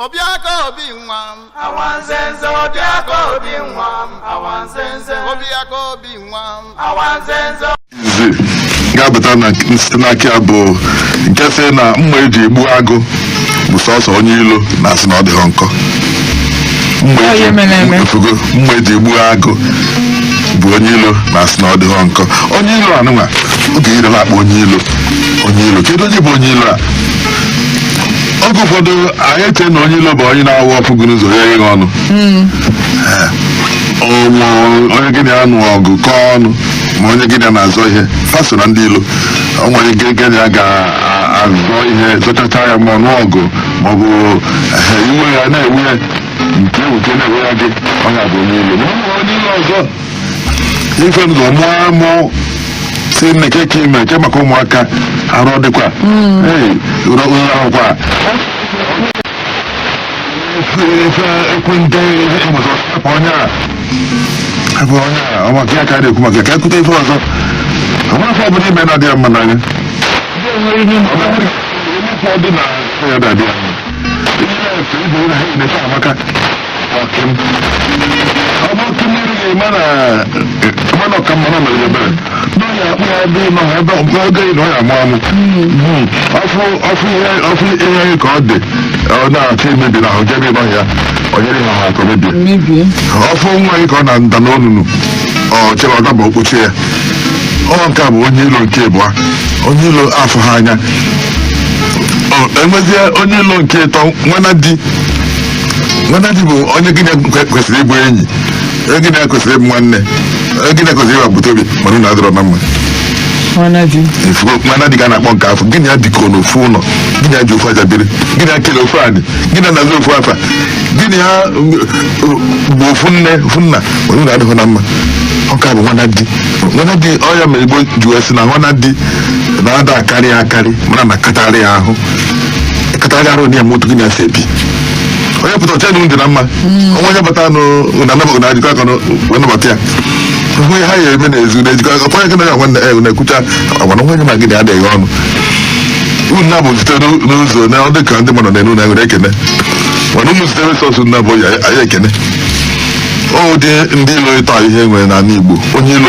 Obiaka obi nwam awanzenze obiaka obi nwam awanzenze Obiaka obi nwam awanzenze ga-abata na site n'aka bụ nke sị na mma eji egbu agụ bụ sọsọ onye ilo na-asị na ọ dịghị nkọ. Mma eji egbu agụ bụ onye ilo na-asị na ọ dịghị nkọ. Onye ilo anụnwa oge ire na-akpọ onye ilo kedu onye bụ onye ilo a? Oge ụfọdụ anyị eche na onye ilo bụ onye na-awụ ọfụgụ n'ụzọ ya ịghị ọnụ, onye gịnị anụ ọgụ kọọ ọnụ, ma onye gịnị na-azọ ihe faso na ndị ilo. O nwere gịnị a ga-azọ ihe zọchacha ya ma ọnụ ọgụ maọbụ iwe ya na-ewe ya nke na-ewe ya gị, onye bụ onye ilo. Ma onye ilo ọzọ ife ndụ mụọ amụ si nneke ka ime nke maka ụmụaka arụ dịkwa akwụkwa ekwentị onye a ọmaka ya karịa ekwu maka ka ekwute ife ọzọ ọmafọ ọbụla ime na-adịghị mma n'anya ụfọdụ na ya dadịa amaka mana ọkammara mere ebere n'ọnya akpụ ya dị nọ ebe oge na ọ ya amụ amụ ọfụ ihe anyị ka ọ dị ọ na-achọ imebi na ahụ jebe ịnọ ya onyere ha ha ka mebie ọfụ nwa anyị ka ọ na nda n'olulu ọ chere ọ gaba okpuchi ya. Ọ nke a bụ onye ilo nke ịbụa, onye ilo afọ ha anya. Enwezie onye ilo nke ịtọ, nwanadi bụ onye gịnị kwesịrị ịbụ enyi, onye gịnị kwesịrị ịbụ nwanne, onye gịnị kwesịrị ịbụ agbata obi mana unu adịrọ na mma. Nwanadi ga na-akpọ nke afọ, gịnị ya bikọ n'ofu ụlọ, gịnị ya ji ofu aja biri, gịnị ya kele ofu anị, gịnị ya na-azụ ofu afa, gịnị ya bụ ofu nne ofu nna mana unu adịghị na mma. Ọka bụ nwanadi ọya mere Igbo ji wee sị na nwanadi na-ada akarị mana na-akatarị ya ahụ katarị arụ ya motu gịnị ya si ebi. Onye pụta ọcha dị na mma, onye bata na ajikọ aka wee nabata ya onye ha ya eme na-ezu na-ejikọ aka onye gịna ya nwanne na-ekwucha agwana onye ma gịnị adịghị ọnụ. Unu na-abụ site n'ụzọ na ọ dị ka ndị mmadụ na-enu na nwere ekene, mana ụmụ sitere sọsụ nna bụ anyị ekene. Ụdị ndị ilo ịtọ ihe nwere n'ala Igbo, onye ilo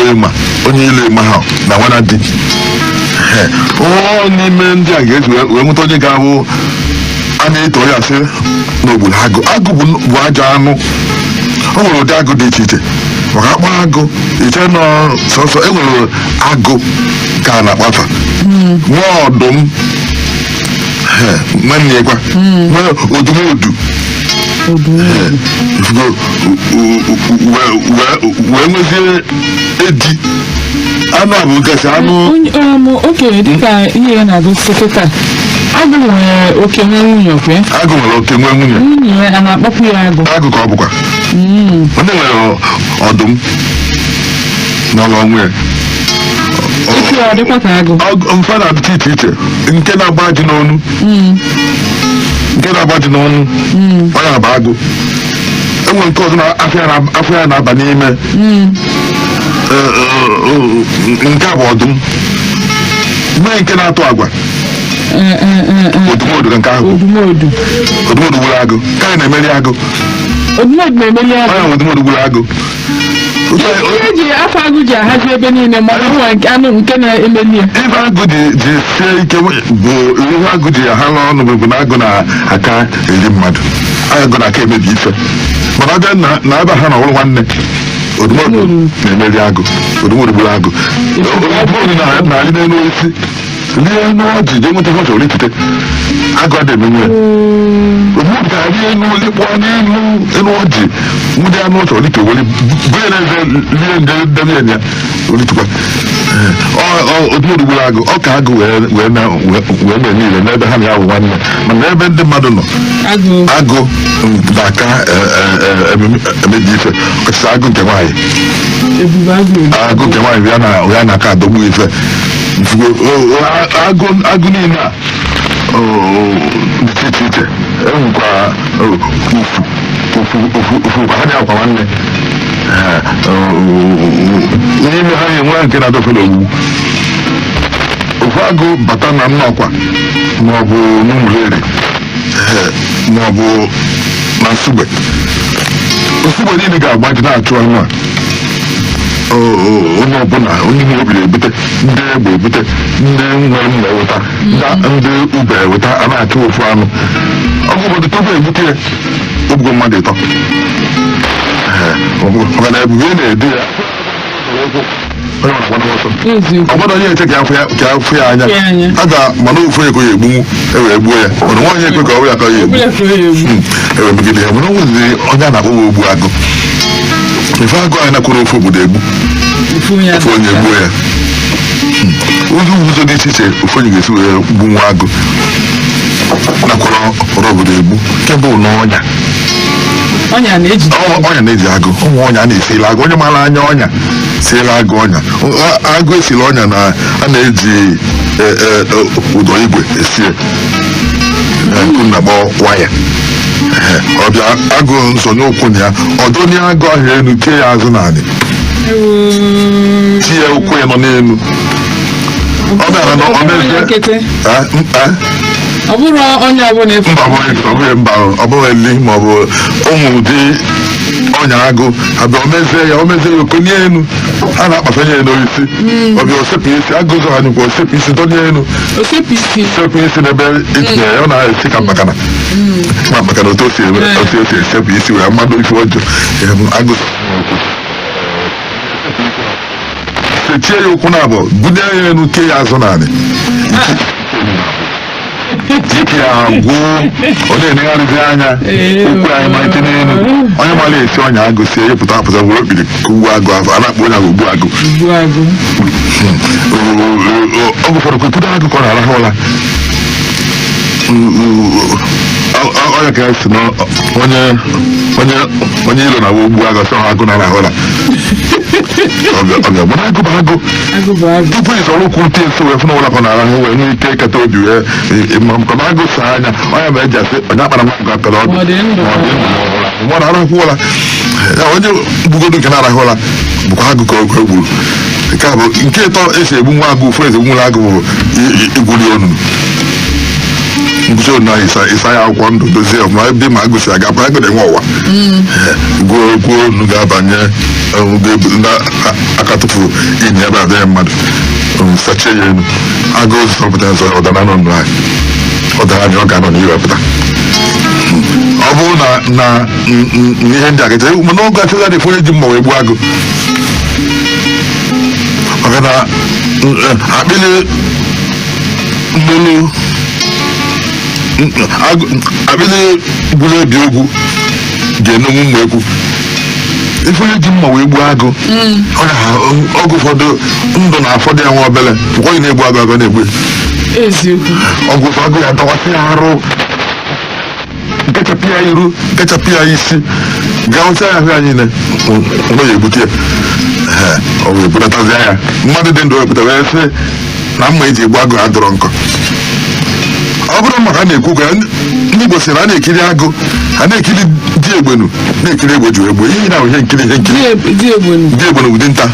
ịma ha na nwanadi. N'ime ndị a ga-eji wee nweta onye ga-abụ a na-eto ya sị n'ogburu agụ bụ ajọ anụ. O nwere ụdị agụ dị iche iche, maka akpọ agụ iche nọ sọsọ enwere agụ ka a na-akpafa, nwee ọdụm, nwanne ya kwa nwee odumodu wee nwezie edi. Anụ a bụ gasị anụ oke dịka ihe ya na-agụsị kịta. Agụ nwere oke nwe nwunye okwe. Agụ nwere oke nwe nwunye ya a na-akpọpụ ya agụ ka ọ bụkwa onye nwere ọdụm n'ọlụ onwe ọ dịkwa ka agụ. Mfa na-adịcha iche iche, nke na-agba ji n'onu onye na-aba agụ. Enwere nke ọzọ afọ ya na-aba n'ime, nke a bụ ọdụm. Mee nke na-atụ agwa odumodu, nke ahụ odumodu gburu agụ, ka anyị na-emeri agụ. Odumodu gburu agụ. Ihe ji afọ agụ ji ahazi ebe niile ma ọ nwere anụ nke na-emeli ya. Ife agụ ji sie ike bụ ihe agụ ji ahala ọnụ bụ na agụ na-aka eri mmadụ, agụ na-aka emebi ife. Mana abịa na ebe ha na ọhụrụ nwanne, odumodu na-emeri agụ, odumodu gburu agụ. Odumodu na-arị n'elu osisi rie n'ọjị je nweta ha chọrọ ikute, agụ a na-emenwe odumodu ga-arị elu likpọ n'elu ọjị nwụdị anụ ọ chọrọ ike were bụye na-eze lie ndebe ya olitukwa. Odumodu gburu agụ, ọ ka agụ wee mee niile n'ebe ha na-awụ nwanne, mana ebe ndị mmadụ nọ agụ na-aka emebi ife, ọkachasị agụ nke nwaanyị. Agụ nke nwaanyị ya na-aka adọgbu ife. Agụ niile a dị iche iche, enwekwa ofu ha na-akwa nwanne. N'ime ha enwe nke na-adọfe n'ogbu. Ofu agụ bata na nnọkwa maọbụ n'ụmụleri ma ọ bụ na nsugbe niile ga-agbaji na-achụ anụ a onye ọbụla onye ihe obiri ebute ndị egbe ebute ndị nwere mma eweta ndị ube eweta a na-achụ ofu anụ ọgụ obodo tupu ebute ya obugo mmadụ ịtọ maka na ebube na-ede ya ọgbọdọ onye eche ka afụ ya anya a ga-mana ofu eko ya egbunwu ewee gbuo ya mana nwaanyị ekwe ka ọ bụla ka ya egbu ewee megide ya mana o nweziri onye a na-akpọ ogbu agụ ife agụ anyị nakwuru ofu obodo egbu ofu onye gbuo ya ụzọ dị iche iche ofu onye ga-esi wee gbu nwa agụ nakwara ọrụ obodo egbu nke bụ n'ọnya ọnya na-eji agụ ụmụ ọnya a na-esila agụ onye mara anya ọnya siela agụ ọnya agụ esila ọnya na a na-eji ụdọ igwe esie na-akpọ waya ọbịa agụ nsonye ụkwụ na ya ọdọnye agụ ahụ elu tie ya azụ n'anị tie ụkwụ ya nọ n'elu ọ bịara na ọ bụrụ onye ọbụla efu mba ọ bụghị eli ma ọ bụ ụmụ ụdị ọnya agụ abịa omezie ya okonye elu a na-akpafanye ya n'oisi ọbịa osepụ isi agụ zọ ha nyekwa osepụ isi donye elu osepụ isi n'ebe itinye ya ọ na-esi ka mpakana otu o si esepụ isi wee mmadụ ife ọjọọ agụ setie ya ụkwụ na abụọ bunye ya elu kee ya azụ n'anị ike ya agwụ ọ na-enegharịzi anya ụkwụ anyị malite n'elu onye mara esi ọnya agụ sie epụta apụta were okpiri ugbu agụ afọ a na-akpọ onye ahụ ogbu agụ ọ gụfọrọ kwepụta agụ ka ọ na-arahụ ụra onye ka si na onye ilo na-awa ogbu agụ sọ agụ na-arahụ ụra ọbịa gbara agụ bụ agụ tupu ịzọrọ ụkwụ ntị nso wee fụna ụlakọ na arahụ wee nwee ike ịkata obi wee maka na agụ saa anya onye ma eji asị onye akpara nwa agụ apere ọdụ nwa na-arahụ ụra onye gbugodo nke na-arahụ ụra bụkwa agụ ka oge gburu nke a bụ nke ịtọ esi egbu nwa agụ ụfụ eze nwere agụ bụ igwuli onunu mbuso na ịsa ya akwụkwọ ndụ dozie ọfụma ebe ma agụsi aga pa agụ na-enwe ụwa gwuo onu ga-abanye aka tụfu inyi ebe adịghị mmadụ sachie ya elu agụ zọpụta nzọ ọdara nọ ndụ anyị ọdara anyị ọ ga-anọ n'iwepụta ọ bụrụ na ihe ndị agacha mana ọ gachara dị onye ji mma wee gbuo agụ maka na akpịlị mmelu akpịlị gburu ebi ogwu ga-enenwu mma ekwu ife onye ji mma wee gbuo agụ ọgụ ụfọdụ ndụ na-afọdụ ya nwa obele bụkwa onye na-egbu agụ na-egbu ọgụ ụfọdụ agụ ya dọwasị ya arụ nkechapụ ya iru nkechapụ ya isi gaụcha ya ahụ ya niile onwe ya ebute ọ wee bulatazịa ya mmadụ dị ndụ wepụta wee sị na mma eji egbu agụ adọrọ nkọ ọ bụrụ maka a na-ekwu ka ndị Igbo sị na a na-ekiri agụ a na-ekiri di egbenu na-ekiri egbe ji egbe ihe na ihe nkiri di egbenu ụdị nta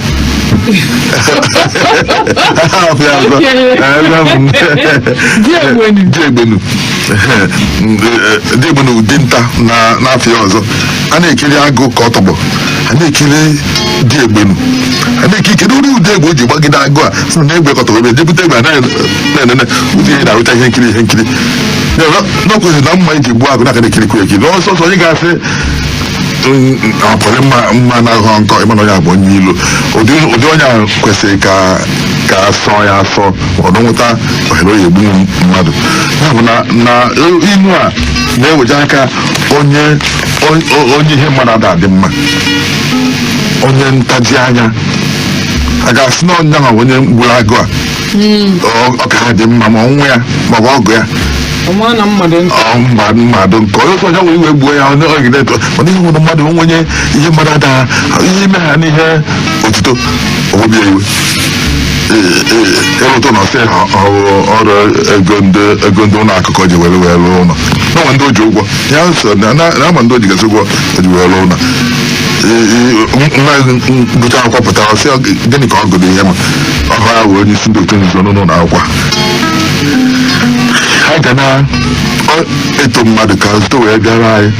di egbenu ụdị nta n'afọ ya ọzọ a na-ekiri agụ ka ọ tọgbọ a na-ekiri di egbenu a na-ekiri kedu ụdị egbe o ji gbagide agụ a sị na egbe kọtọrọ ebe jepụta egbe na-enene ụdị ihe na-arụta ihe nkiri n'ọkwụzi na mma iji gbuo agụ na aka na-ekirikwu ekiri n'ọsọsọ onye ga-asị apụrụ mma na-ahụ nkọ ịmana onye abụ onye ilo ụdị onye ahụ kwesịrị ka asọ ya asọ ọdụ nweta ohere oyi egbu mmadụ ya bụ na inu a na-eweje aka onye ihe mmadụ ada adị mma onye ntaji anya a ga-asị na onye ahụ onye gburu agụ a ọ ka ha dị mma ma ọnwụ ya ma ọ bụ ọgụ ya mmadụ nke onye ọzọ wee wee gbuo ya onye ogide mana ihe nwere mmadụ nwenye ihe mmadụ ada ihe ime ha n'ihe otuto ogbobia iwe ịrụtụ na ọsị ọrụ ego ndị ụlọ akụkọ ji were lụọ ụlọ n'ọnwa ndị o ji ụgwọ ya so na-ama ndị o ji gasị ụgwọ o ji were lụọ ụlọ nwa gụcha akwụkwọ pụtara ọsị gịnị ka ọ gụrụ ihe ma ọhụ ya wee onye isi ndị otu nzuzo n'ụlọ akwụkwọ ha ga na-eto mmadụ ka zụta wee bịara anyị.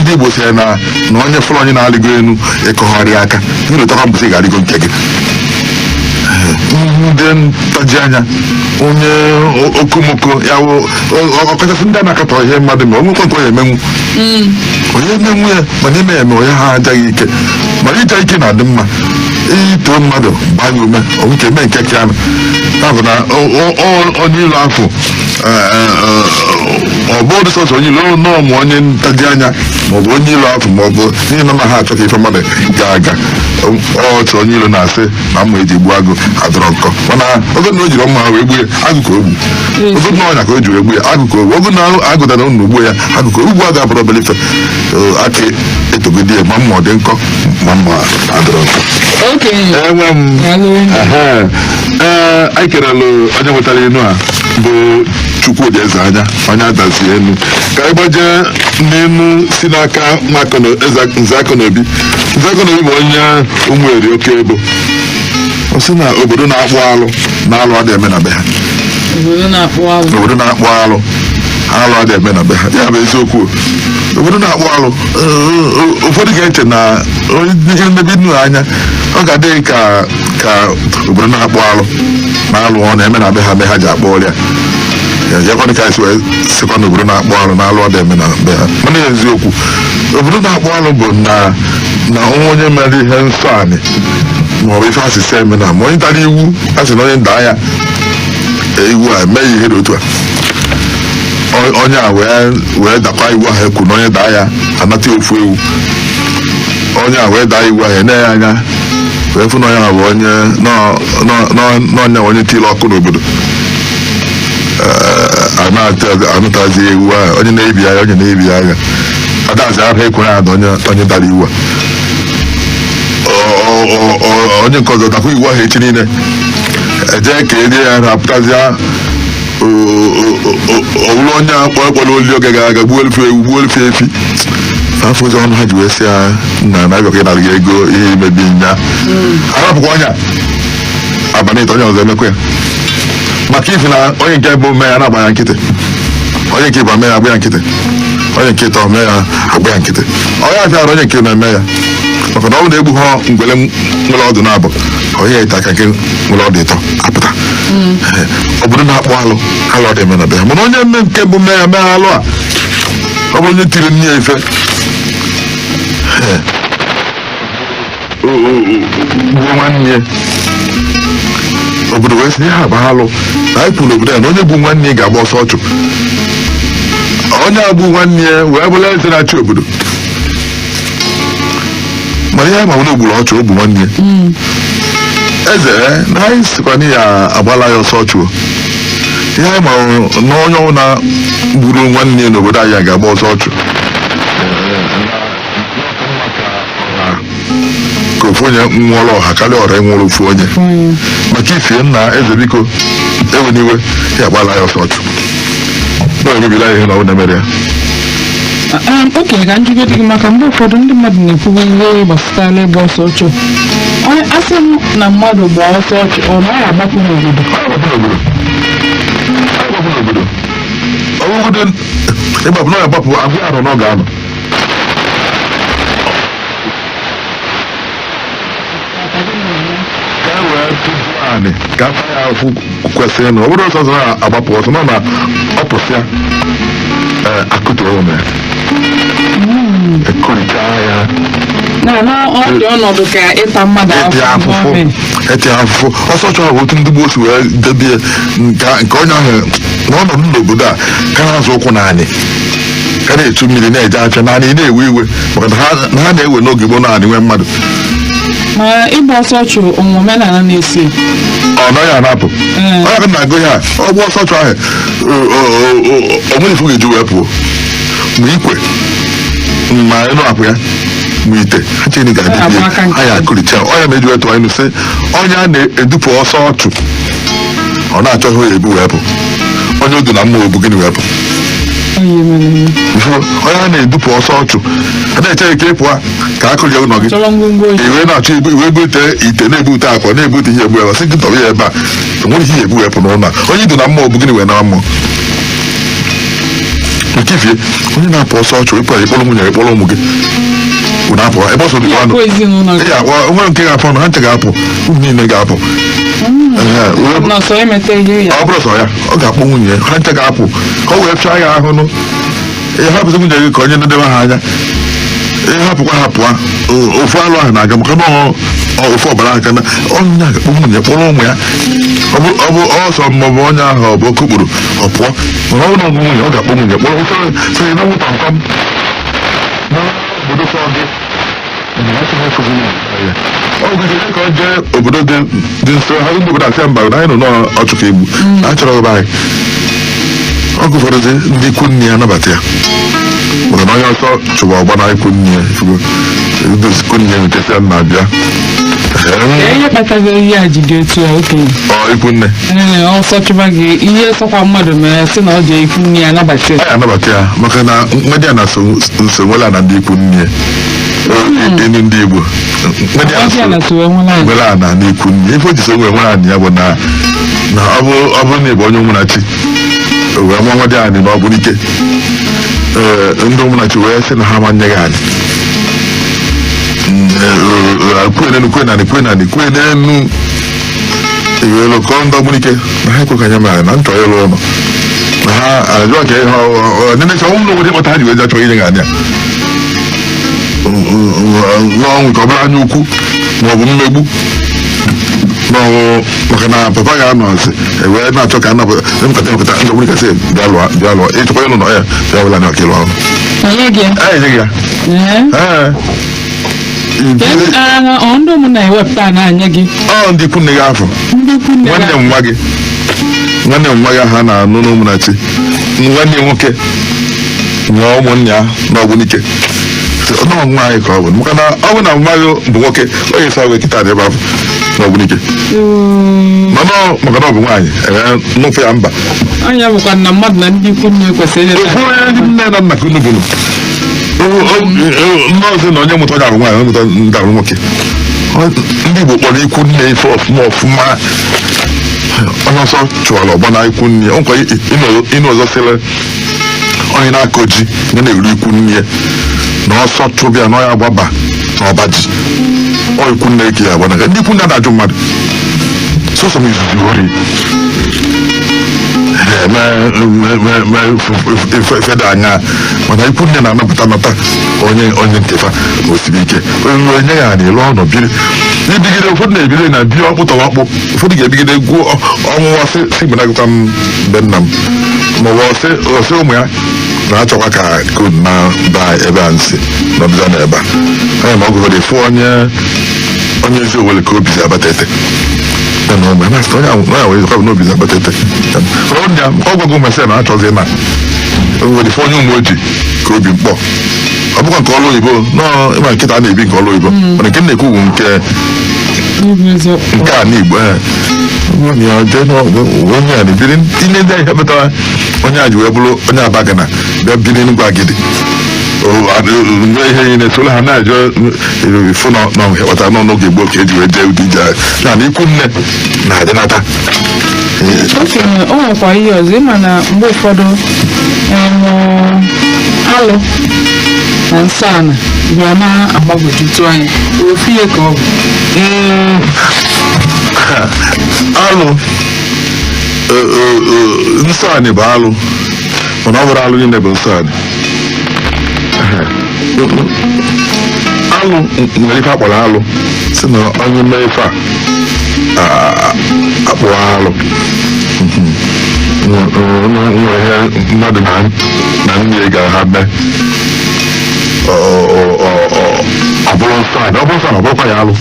Ndị Igbo sị na onye fụrụ onye na-arịgo elu ịkọgharị aka gị letakwa mbụsị ga-arịgo nke gị. Ndị ntaji anya onye okomoko ya ọkachasị ndị a na-akatọ ihe mmadụ ma onwekwe nke onye emenwu onye emenwu ya mana ime eme onye ha ajaghị ike mana ịja ike na-adị mma ito mmadụ gbaa ya ume onweke eme nke ka ya bụ na onye ilu afọ ọ bụrụ sọsọ onye ilu n'ọmụ onye ntaji anya maọbụ onye ilu afọ maọbụ n'ihi na ha achọ ka ife mmadụ ga-aga otu onye ilu na-asị na mma eji gbuo agụ adọrọ nkọ mana oge na o jiri ọmụ ha wee gbuo agụ ka ogbu oge na ọnya ka o ji wee gbuo ya agụ ka ogbu oge na agụdara unu ugbuo ya agụ ka ogbu agụ abụrụ obere ife aka etogide ya ma mma ọ dị nkọ ma mma adọrọ nkọ. Enwe m anyị kerelụ onye nwetara enu a bụ Chukwudi Eze Anya onye adazi enu ka anyị gbajee n'enu si n'aka Nze Akọnobi. Nze Akọnobi bụ onye Ụmụeri Oke Ebo. Ọ sị na obodo na-akpụ alụ na-alụ adị eme na be ha. Obodo na-akpụ alụ alụ adị eme na be ha ya bụ eziokwu. Obodo na-akpụ alụ ụfọdụ ga-eche na ihe mmebi nnu anya ọ ga-adịghị ka obodo na-akpụ alụ na-alụ ọ na-eme na be ha ji akpọ ọrịa ya kwadị ka esi wee sịkwa na obodo na-akpụ alụ na-alụ ọ dị eme na be ha mana ya eziokwu obodo na-akpụ alụ bụ na onye mere ihe nsọ anị maọbụ ife asịsị eme na ma onye dara iwu a sị na onye ndaa ya iwu a emeghị ihe dị otu a onye a wee dakwa iwu ahụ ekwu na onye daa ya anata ofu ewu onye a wee daa iwu ahụ enye ya anya wee fụ na onye a bụ n'ọnya onye tiri ọkụ n'obodo anụtazi ewu ahụ onye na-ebi agha adazi ahụ ekwe ya na onye dara iwu a onye nke ọzọ dakwa iwu ahụ echi niile eje ka enye ya rapụtazia owuru onye akpọrọ oli oge gara aga gbuo elufe ewu gbuo elufe efi afọ ụzọ ọnụ ha ji wee sị ya nna na-abịakọ ịnara gị ego ihe imebi nya arapụkwa ọnya abalị ite onye ọzọ emekwa ya maka ife na onye nke bụ mee ya na-agba ya nkịtị onye nke ịba mee ya agba ya nkịtị onye nke ịtọ mee ya agba ya nkịtị onye afịara onye nke na-eme ya maka na ọ na-egbu ha ngwele nwere ọdụ na-abụ onye ite aka nke nwere ọdụ ịtọ apụta obodo na-akpọ alụ ọ dị eme na be ha mana onye mme nke bụ mee ya alụ a ọ bụrụ onye tiri nne ya ife gbuo nwanne ya obodo wee sị ha agba alụ na anyị kwuru obodo ya na onye bụ nwanne ya ga-agba ọsọ ọchụ onye agbụ nwanne ya wee bụla eze na-achị obodo mana ihe ma nwere ogburu ọchụ ogbu nwanne ya eze na anyị sikwana ya agbala ya ọsọ ọchụ ihe anyị ma na onye ọbụla gburu nwanne ya n'obodo anyị ga-agba ọsọ ọchụ ka ofu onye nwụọrọ ọha karịa ọra nwụrụ ofu onye maka ifie nna eze biko eweniwe ya agbala ya ọsọ ọchụ na emebila ihe na ọ na-emere ya. Okenye ka njikọ dị maka mgbe ụfọdụ ndị mmadụ na-ekwugo ihe gbasara ịgba ọsọ ọchụ asị m na mmadụ gba ọsọ ọchụ ọ naghị agbapụ n'obodo ọgwụgwụ ịgbapụ na agbapụ agwụ arụ na ọ ga-anọ ka ya afụ kwesịrị na ọ bụrụ ọsọ na-agbapụ ọsọ nọ na ọpụsịa akụtu ome ekorịcha ya ọnọdụ ka ịta mmadụ eti afụfụ ọsọ chọrọ otu ndị gboo si wee debie nke onye ahụ n'ọnọdụ n'obodo a ka na-azụ ụkwụ naanị ka na-etu mmiri na-eje acha naanị na-ewe iwe maka na ha na-ewe n'oge gboo naanị nwee mmadụ ma ịgba ọsọ ọchụ omenala na-esi ọ naghị anapụ onye ka na-agụ ya ọ gba ọsọ ọchụ ahụ onwere ifu ga-eji wee pụọ ma ikwe ma ịnụ akwụ ya ma ite ha cheni ga-adịbie ha ya akụricha onye ma eji wetụ anyị sị onye a na-edupụ ọsọ ọchụ ọ na-achọghị onye ebu wee pụ onye odu na mma obu gịnị wee pụ onye a na-edupụ ọsọ ọchụ a na-echeghị ka ịpụa ka akụrụ ya ụlọ gị iwe na-achọ iwe bute ite na-ebute akwa na-ebute ihe egbu ya sị gị tọrọ ya ebe a enweghị ihe egbu wepụ n'ụlọ onye idu na mma obu gịnị wee na mmụọ nkifie onye na-apụ ọsọ ọchụ ịpụ ịkpọrọ nwunye gị kpọrọ ụmụ gị unu apụ ebe ọsọ dịkwa anụ onwere nke ga-apụ ọnụ ha nche ga-apụ unu niile ga-apụ ọ bụrụ sọ ya ọ ga-akpọ nwunye ya ha nche ga-apụ ka ọ wee fịa ya ahụ nụ ihe hapụzi nwunye gị ka onye nedebe ha anya ihe hapụkwa ha pụa ofu alụ ahụ na-aga maka na ofu ọbara aka na onye ga-akpọ nwunye kpọrọ ụmụ ya ọ bụ ọsọ maọbụ onye ahụ ọ bụ okokporo ọ pụọ mana ọ bụrụ na nwunye ọ ga-akpọ nwunye kpọrọ sịrị na nwụta nkọm n'obodo sọ gị ọ gụziri ka ọ jee obodo dị nso ha ndị obodo asị mba na anyị nọ n'ọchụ ka egbu na achọrọ ọba anyị ọ gụfọdụzi ndị ikwu nne ya nabata ya maka na onye ọsọ chụwa ọgba na ikwu nne ya ikwu nne ya nkesịa nna bịa ihe kpatara ihe a ji dị otu ya okenye ikwu nne ọsọ chụba gị ihe sọkwa mmadụ mere sị na ọ jee ikwu nne ya anabata ya anabata ya maka na mmedi a na-so nwela na ndị ikwu nne enu ndị Igbo nwere ana n'ikwu nne ife o ji so nwere nwere anị ya bụ na ọ bụrụ na ịbụ onye ụmụnachi wee nwa nwa dị anyị na ọ bụrụ ike ndị ụmụnachi wee sị na ha ma nye gị anyị kwe n'enu iwelu kọọ ndị ọgbụrụ ike na ha ekwe ka nye mere na nchọ ịlụ ụlọ na ha ajụọ ka ihe nenecha ọnwụ na obodo ịkpọta ha ji wee achọ inye gị anya n'ọnwụ ka ọ bụrụ anya ukwu maọbụ mmegbu n'ọnwụ maka na papa ga-anọ nsị wee na-achọ ka nnapụta ndị ogburu kasị bịa lụọ ịchọkwa ịlụ nọ ya bịa wela na ọka ịlụ ọrụ enyeghị ya ndị ụmụnna ewepụta na-anya gị ndị ikwu nne gị afọ nwanne m nwa gị aha na-anụ n'ụmụnachi nwanne nwoke na ụmụnne ya na ọgbunike nwa anyị ka ọ bụ maka na ọ bụ na mmadụ bụ nwoke onye sa wee kịta dị ebe afọ na ọgbunike mana maka na ọ bụ nwaanyị n'ofe ya mba anya bụkwa na mmadụ na ndị ikwu nne kwesịrị ofu onye ndị nne na nna ka unu bụrụ nọọsụ na onye mụta onye ahụ nwaanyị onye mụta ndị ahụ nwoke ndị Igbo kpọrọ ikwu nne ife ọfụma onye ọsọ chụwara ọgba na ikwu nne o nkwa ịnụ ọzọ sịrị onye na-akọ ji ya na-eru ikwu nne ya na ọsọ chụbịa na ọya gbaba na ọba ji ọ ikwu nne ka ya agba na ndị ikwu nne na-ajụ mmadụ sọsọ m izuzu ori feda anya mana ikwu nne na-anapụta nata onye nkefa osiri ike onye ya na-elu ọnụ biri ibigide ụfọdụ na-ebide na bi ọkpụ tọwakpụ ụfọdụ ga-ebigide gwuo ọnwụwa si gbenagụta m be nna m maọbụ ọsị ụmụ ya na-achọkwa ka kod na ba ebe a nsị nọbiza na ebe a anya ma ọ gụgọdị fụ onye ezi owele ka obizi abatete n'obizi abatete ọ gwago mesị na achọzi na nwere fụ onye ụmụ ojii ka obi mkpọ ọ bụkwa nke ọrụ oyibo ịma nkịta a na-ebi nke ọrụ oyibo mana nke na-ekwu bụ nke a n'Igbo onye a na-ebiri tinye ndị ahịa metara onye a ji wee bụrụ onye Abagana bịa biri n'Enugwu Agidi ihe niile tụrụ ha na-ajụ fụ n'ọhịa n'oge gboo ka eji wee jee ụdị ije na ikwu nne na-adịnata okenye o nwekwa ihe ọzọ ịma na mgbe ụfọdụ alụ na nsọ ana bịa na-agbagwojutu anya ofu ihe ka ọ bụ alụ nsọ anị bụ alụ mana ọ bụrụ alụ niile bụ nsọ anị alụ nwere ife akpọrọ alụ si na onye mee ife a akpụrụ alụ nwere mmadụ na nwunye ga ha mee ọ bụrụ nsọ anị ọ bụrụkwa ya alụ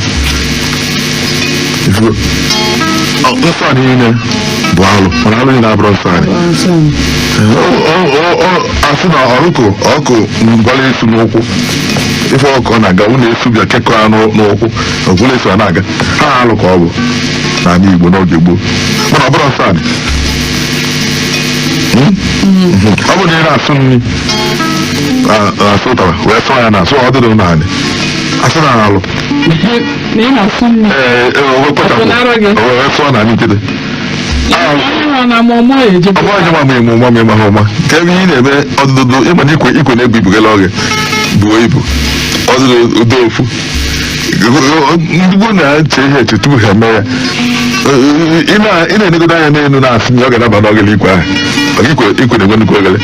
nsọ anị niile bụ alụ mana alụ niile abụrụ nsọ anị asị na ọkụ ngwala esu n'ụkwụ ife ọkụ ọ na-aga ụlọ esu bịa kekọọ ya n'ụkwụ ọgwụla esu a na-aga ha alụ ka ọ bụ n'ala Igbo n'oge gboo mana ọ bụrụ nsọ anị ọ bụ na ị na-asụ nri asụ ụtara wee sụọ ya na asụ ọdụdụ naanị asụ na alụ wee sụọ na nkịtị na mọmọ eje ọmụanya ma ma ụma ma ịma ha ụma ka ebe ihe na-eme ọdụdụ ịma na ikwe na-ebu ibugala oge buo ibu ọdụdụ udo ofu ndị gboo na-eche ihe eche tupu ha eme ya ị na-enegodo anya n'elu na-asị na ọ ga-adaba n'ogele ikwe ahụ ikwe na-enwe nnukwu ogele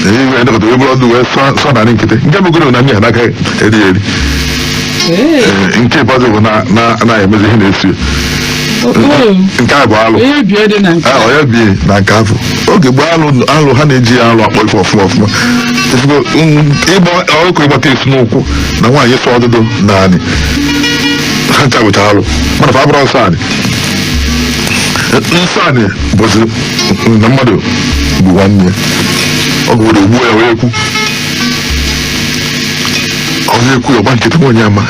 ihe ndekọta wee bụrụ ọdụ wee sọ narị nkịtị nke megoro na mmiri anaka eri eri nke ịbazụ bụ na-emezi ihe na-esi nke a bụ alụ onye bi na nke afọ oge gboo alụ ha na-eji ya alụ akpọ ife ọfụma ọfụma ịgba ọkụ ịgbata esi n'ụkwụ na nwaanyị sọ ọdụdụ na anị ha ncha alụ mana fa bụrụ nsọ anị nsọ anị bụzi na mmadụ bụ nwanne ya ọ bụ obodo gbuo ya wee kwu onye ekwu ọgba nkịtị onye ama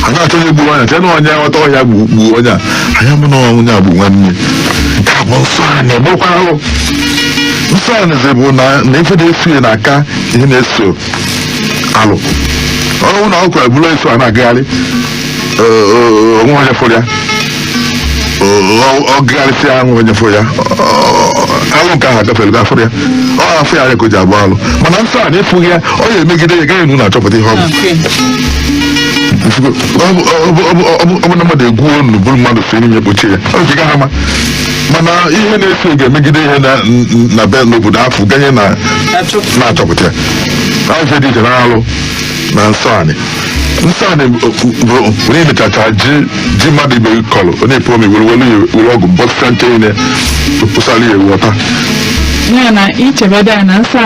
a na-achọ onye gburu anya chena onye aghọta ọnya gbuo onye a anya mụ na onye a bụ nwanne nke a bụ nsọ anị bụrụkwa alụ nsọ anịzi bụ na ife na-esi na aka ihe na-eso alụ ọrụ na ọkụ ebulu eso a na-agagharị onwe onye fụrụ ya ọ gagharịsị ahụ onye fụrụ ya alụ nke ahụ agafere gafere ya ọ afọ ya anya ka o ji agba alụ mana nsọ a na-efughị ya ọ ya emegide ya gaghị enu na-achọpụta ihe ọ bụ ọ bụ na mmadụ egwu onu bụrụ mmadụ so ihe kpochie ya ọ jiga ha ma mana ihe na-eso ga-emegide ihe na be n'obodo afọ ganye na-achọpụta ya ife dị iche na alụ na nsọ anị bụ onye mechacha ji mmadụ ibe kọlụ onye epe ome were ọgwụ bọsịta nche ihe pụsara ya ewu ọta na ichebede ya na nsọ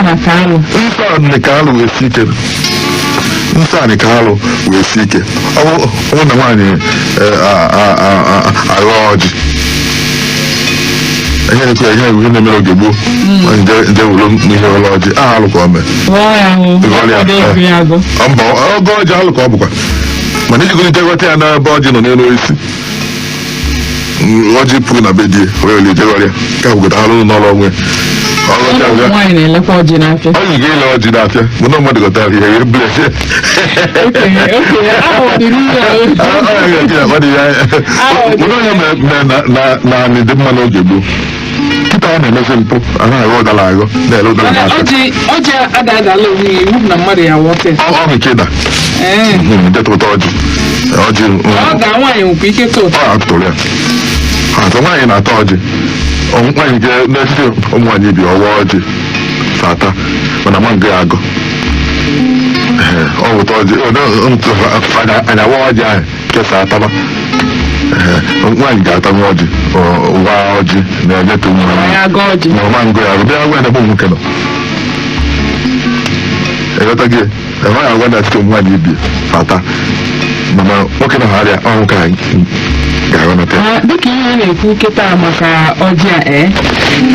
anị ka alụ wee si ike nsọ anị ka alụ wee si ike ọ bụ na nwaanyị aghọ ọjị ihe na-ekwu ya ihe na-emere oge gboo nje wuru n'ihe ụlọ ọjị aha alụ ka o mee mba oge ọjị alụ ka ọ bụkwa mana ijigolite ghọta ya n'ebe ọjị nọ n'elu osisi ọjị pụrụ na be die wee jeghọrịa ka bụgota alụ n'ọrụ onwe ọjị ga-ele ọjị n'afịa mụ na mmadụ gọtara ihe ya ebule onye mere na anị dị mma n'oge gboo kịta ọ na-emezi mpụ anaghị ụdara aghọ na-ele ụdara ọ nkeda deta ụtọ ọjị ọ atụrụ ya atọ nwaanyị na-ata ọjị nwaanyị ga n'etiti ụmụ nwaanyị bi ọwa ọjị sata mana ma nga ya agụ ọ wụta ọjị anya wa ọjị ahụ kesa ataba nwaanyị ga-ata nwa ọjị ụwa ọjị na-enyeta na ọma ngo ya bịa gwa ebe nwoke nọ ịghọta gị enwe ya agwa na etiti ụmụ nwaanyị ibi fata mana nwoke na harịa ọnwụ ka ga-aghọnata dịka ihe na-ekwu kịta maka ọjị a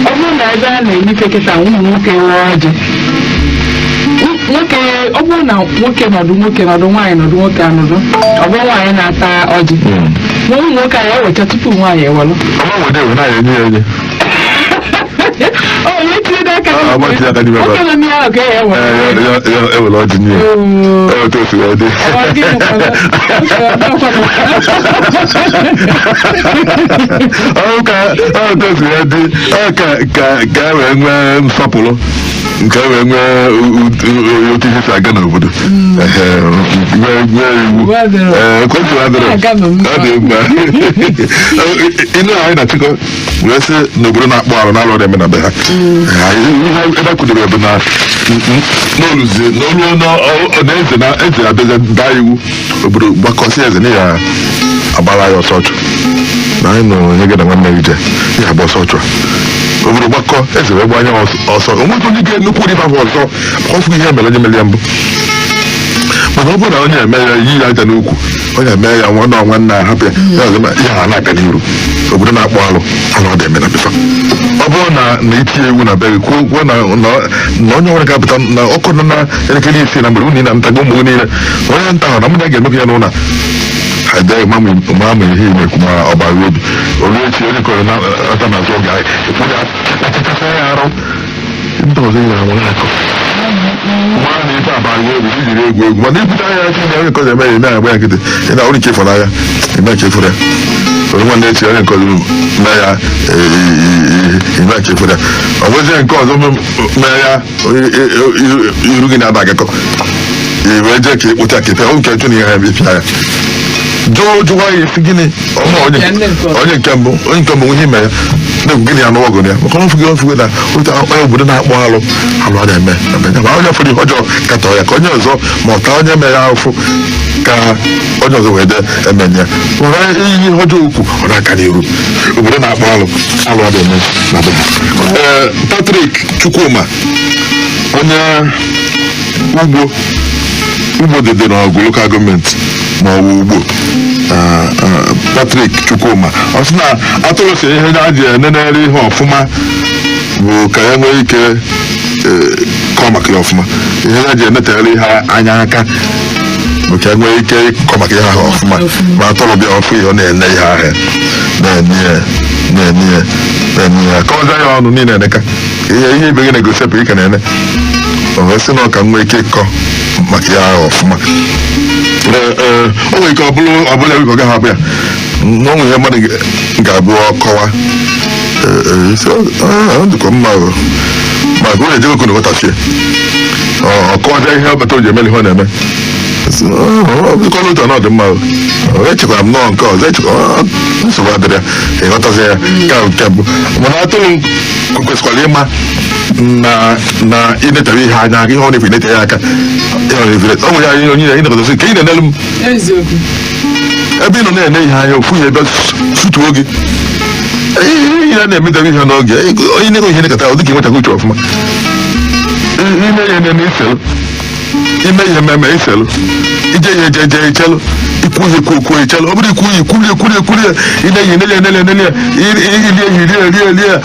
ọ bụrụ na ebe a na-enyefe kịta ụmụ nwoke nwe ọjị nwoke ọ bụrụ na nwoke nọdụ nwaanyị nọdụ nwoke anọdụ ọ bụrụ nwaanyị na-ata ọjị ma ụmụ nwoke anyị ewecha tupu nwaanyị ewelụ onye tinye aka n'ime ahụ ka ya ewere ọjị nye eweta osi wee dị eweta osi wee dị ka e wee nwee nsọpụrụ nke wee nwee otu ihe si aga n'obodo nwee iwu ekwentị adịrị ọ dị mkpa ịnụ anyị na-achịkọ wee sị n'obodo na-akpọ arụ n'alụ ọrụ eme na be ha ihe ebe kwudoro bụ na n'oluzi n'eze abịaza daa iwu obodo gbakọsị eze na ya agbara ya ọsọ ọchụ na anyị nọ onye gị na nwanne gị je ya agba ọsọ ọchụ obodo gbakọ eze wee gbanye ọsọ onweghị onye ga-nnukwu ụdị bafọ ọzọ ọfụ ihe mere onye mere ya mbụ mana ọ bụrụ na onye eme ya yi ya aja n'ukwu onye eme ya nwanne nwanne hapụ ya ya na-aga n'iru obodo na-akpọ alụ ọ dị eme na befa ọ bụrụ na itinye iwu na be gị kwuo na onye nwere ga-apụta na ọkụ nọ na elekere isii na mgbe unu na ntago ụmụ niile onye nta ahụ na mụ na ga-emekọ ya n'ụlọ ha dịghị ma amụ ihe imekwu ma ọ bara obi olu echi onye kọrọ na ata na azụ oge achịkasa ya arụ ndị ọzọ nyere anwụ akọ nwa na ife abalị obi ijiri egwu mana ibute anya aka na onye kọrọ eme ya eme agba ya nkịtị ị na ọrụ ike ịfọrọ agha eme ka ịfụrụ ya onye nwanne echi onye nke ọzọ mee ya ime nke ifere ọ bụzie nke ọzọ mee ya iru gị na-ada agakọ wee jee ka ịkpụcha kete ọ nke chụ na ihe ha ebipịa ya jụwa ya isi gịnị onye nke mbụ ihe ime ya na-egwu gịnị ya n'ọgụ ya maka ọfụgị ọfụgị na onye obodo na-akpọ alụ a na-eme ma onye fụrụ ihe ọjọọ katọ ya ka onye ọzọ ma ọta onye mee ya afụ ka onye ọzọ wee dee emenye ya nwere ihe ọjọọ ukwu ọ na-aka n'iru obodo na-akpọ alụ a na-eme na be ha. Patrick Chukwuma onye ugbo dede n'ọgụ lokal gọọmenti ma ọ bụ ugbo Patrick Chukwuma ọ sị na atụrụ si ihe a ji enenere ihe ọfụma bụ ka ya nwee ike kọọ maka ya ọfụma ihe a ji enetere ihe anya aka bụ ka ya nwee ike ịkọ maka ihe ahụ ọfụma ma atụrụ bịa ọfụ ihe ọ na-ene ihe ahụ na-enye ya ka ọ za ya ọnụ niile eneka ihe ibe gị na-egosipụ ike na-ene o wee sị na ọ ka nwee ike ịkọ maka ya ahụ ọfụma o nwere ike ọbụla ego gaghị abụ ya n'ọnwụ ihe mmadụ ga-abụ ọkọwa dịkwa mma maka onye ejego kụ na ghọtachie ọkọwaja ihe ọbata o ji emeli ihe ọ na-eme bịkọla ụtọ na ọ dị mma echekwara m nọọ nke ọzọ nsogbu adịrị ya ịghọtazi ya nke mbụ mana atụrụ kwesịkwara ịma na inetere ihe anya ihe ọ na-efe inete ya aka ọ nwere anyị onye ya ịnekọtasị ka ị na-enelu m ebe ị nọ na-ene ihe anya ofu ya ebe sutuo gị ihe ya na-emedebe ihe n'oge onye nego ihe nekọta ọ dịka enwetaghị uche ọfụma ime ihe na-eme iselu ime ihe mmemme iselu ije ihe eje ichelụ ikwu ihe kwuo ichelụ ọ bụrụ ikwu ihe kwuri ya ine ihe nele ya ilie ya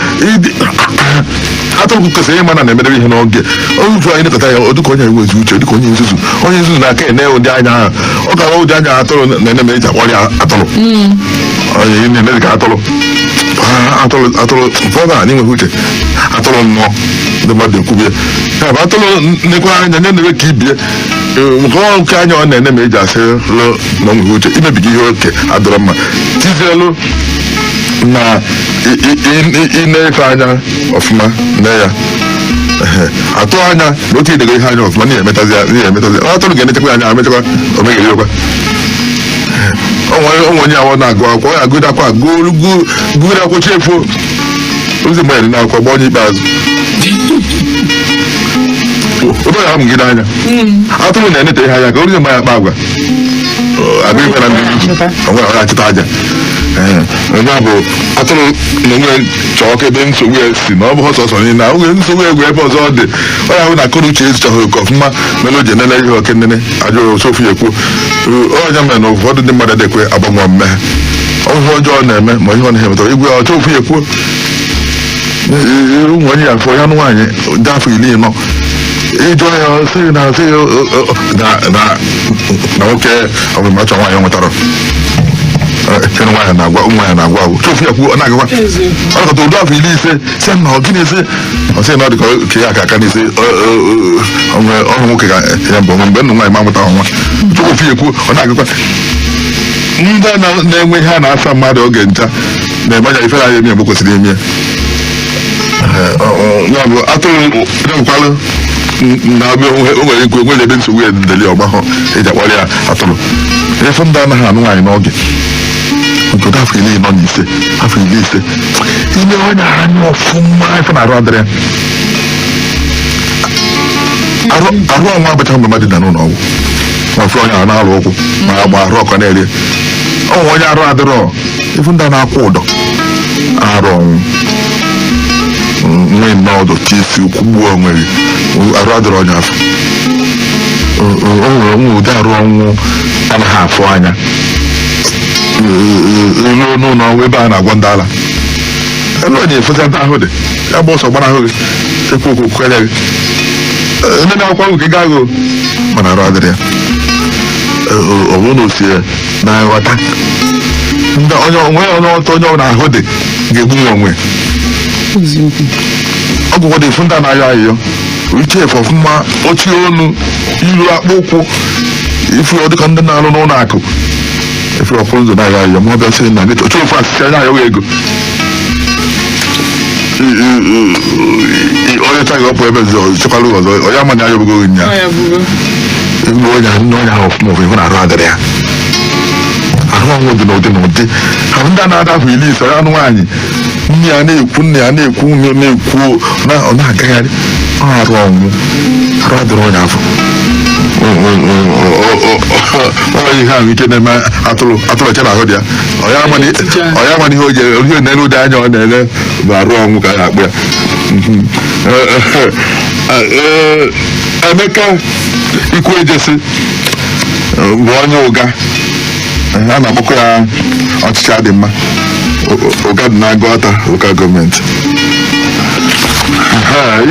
atụrụ kwesịrị ịma na na-emedebe ihe n'oge ozu anyị nekọta ya ọ dịka onye enwezi uche dịka onye nzuzu na-aka ene ụdị anya ahụ ọ ga-awa ụdị anya atụrụ na-ene ma eji akpọrọ ya atụrụ onye na-eme dịka atụrụ ụfọdụ anyị nweghị uche atụrụ nnọọ ndị mmadụ ekwubie ya bụ atụrụ nekwa anya nye na-eme ka ibie nke anya ọ na-ene ma eji asị lụ na onweghị uche imebiga ihe oke adọrọ mma tizielu na inefe anya ọfụma mee ya atụ anya na otu idego ihe anya ọfụma na-emetazi atụrụ ga-enechekwa anya amechakwa omegheriokwa onwe onye awọ na-agụ akwụkwọ ya agụdakwa gụgụrụ akwụkwọ chefuo ozi mgbe na akwụkwọ gba onye ikpeazụ obe ya mgide anya atụrụ na-enete ihe anya ka orie mgbe ya akpa agwa agụ ife na ndị onwe ya achịta aja onye bụ atụrụ na onwe chọọ ka ebe nsogbu ya si na ọ bụ sọsọ niile na oge nsogbu egwu ebe ọzọ dị ọ ya hụ na akụrụ uche ezichaghị oke ọfụma mere o ji enene ihe oke nnene ajụrụ sofu ya ekwuo onye mere na ụfọdụ ndị mmadụ dekwe agbanwe mme ọhụhụ ọjọọ na-eme ma ihe ọ na-emetara igwe ya ọchọ ofu ya ekwuo ụmụ onye ya afọ ya nụ nwaanyị dị afọ 14 ịjụ ya sị na nwoke ọbụmachọ nwaanyị nwetara nwaanyị na-agwa ụmụ nwaanyị na-agwa agwụ chofu ya kwuo ọ na-agakwa ọ nakọta ụdị afọ 15 si na ọ gịnị esi ọ sị na ọ dị ka ya aka n'isi ọrụ nwoke ga ya mbụ mgbe nnụ nwaanyị ma amụta nwa chofu ya kwuo ọ na-agakwa ndị na-enwe ihe a na-asa mmadụ oge ncha na-emanya ifere anya emi mgbe kwesịrị ime ya bụ atụrụ nkwalụ na o nwere ikwu enwere ebe nsogbu ya deli ọgbahọ eji akpọrọ ya atụrụ efe ndị anaghị anụ nwaanyị n'oge nke afọ 15 afọ 15 ime onye anya ọfụma ife na arụ adịrị ya arụ ọnwa abacha mgbe mmadụ na n'ụlọ ọgwụ ma ofe onye ahụ na-arụ ụkwụ ma agba arụ ọkọ na-eri ọnwa onye arụ adịrọ ife ndị a na-akwụ ụdọ arụ ọnwụ nwee nnọdụ tisi ukwu gbuo onwe gị arụ adịrọ onye afọ o nwere nwe ụdị arụ ọnwụ anaghị afụ anya ruo n'ụlọ ọnwụ ebe a na-agwọ ndị ala ebe onye efesa ndị ahụ dị ya gba ọsọ gbanahụ gị ekwu okwu kwere gị ndị na-akwa nke gaghị mana arụ adịrị ya ọ bụrụ na osie na nghọta ndị onye ọtọ onye ọbụla ahụ dị ga-egbu nwa onwe ọgwụgwọ dị efu ndị a na-ayọ ayịyọ iche efe ọfụma ochie onu iru akpụ ụkwụ ifu ọ dịka ndị na-arụ n'ụlọ akụ efe ọpụrụ ụzọ na-aga ya ma ọ bịa sị na ndị otu ofe asịsị anya ya ego onye taghị ọpụ ebe chekwala ọzọ onye amanya ya obogo nya egbu onye ahụ ọfụma ofe ife na-arụ adịrị ya ahụ ọnwụ dị n'ụdị n'ụdị ahụ ndị a na-adapụ ili ise onye anụ nwaanyị nne ya na-ekwu nne ya na-ekwu na-ekwu ọ na-agagharị ọ arụ ọnwụ arụ adịrị onye afọ onye ihe ahụ ike na-eme atụrụ che na ahụ dị ya ọ ya amana ihe onye na-ele ụdị anya ọ na-ele bụ arụ ọnwụ ka a na-akpụ ya Emeka ikwu ejesi bụ onye ụga a na-akpọkọ ya ọchịchị adị mma ụga dị na-aga ọta ụka gọọmenti